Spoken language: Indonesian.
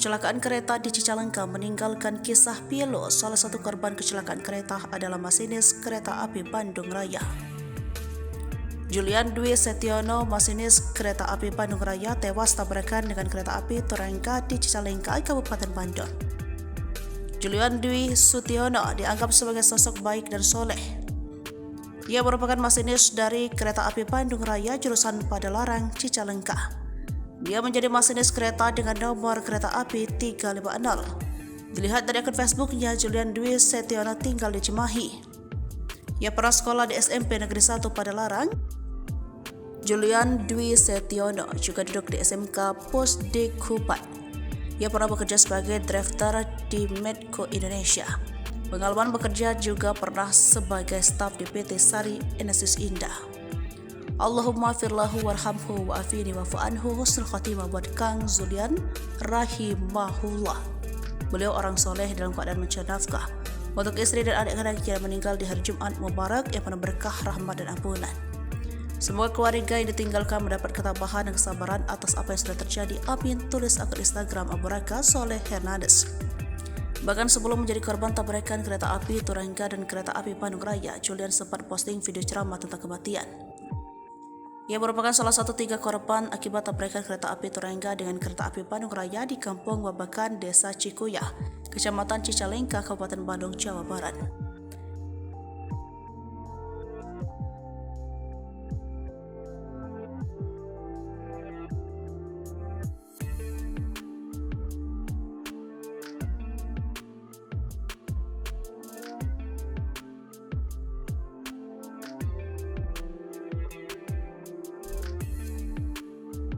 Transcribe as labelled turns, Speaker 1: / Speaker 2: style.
Speaker 1: Kecelakaan kereta di Cicalengka meninggalkan kisah pilu. Salah satu korban kecelakaan kereta adalah masinis kereta api Bandung Raya. Julian Dwi Setiono, masinis kereta api Bandung Raya, tewas tabrakan dengan kereta api Turangga di Cicalengka, Kabupaten Bandung. Julian Dwi Setiono dianggap sebagai sosok baik dan soleh. Ia merupakan masinis dari kereta api Bandung Raya jurusan Padalarang, Cicalengka. Dia menjadi masinis kereta dengan nomor kereta api 350. Dilihat dari akun Facebooknya, Julian Dwi Setiono tinggal di Cimahi. Ia pernah sekolah di SMP Negeri 1 Padalarang. Julian Dwi Setiono juga duduk di SMK Pusdikhupat. Ia pernah bekerja sebagai drafter di Medco Indonesia. Pengalaman bekerja juga pernah sebagai staf di PT Sari Enesis Indah. Allahumma firlahu warhamhu wa'afini wa'fu anhu. Husnul khatimah buat Kang Julian rahimahullah. Beliau orang soleh dalam keadaan mencari nafkah untuk istri dan adik-adik yang meninggal di hari Jumat Mubarak yang penuh berkah, rahmat dan ampunan. Semoga keluarga yang ditinggalkan mendapat ketabahan dan kesabaran atas apa yang sudah terjadi. Amin. Tulis akun Instagram Abu Raka Soleh Hernandez. Bahkan sebelum menjadi korban tabrakan kereta api Turangga dan kereta api Bandung Raya, Julian sempat posting video ceramah tentang kematian. Ia merupakan salah satu 3 korban akibat tabrakan kereta api Turangga dengan kereta api Bandung Raya di Kampung Babakan, Desa Cikuyah, Kecamatan Cicalengka, Kabupaten Bandung, Jawa Barat.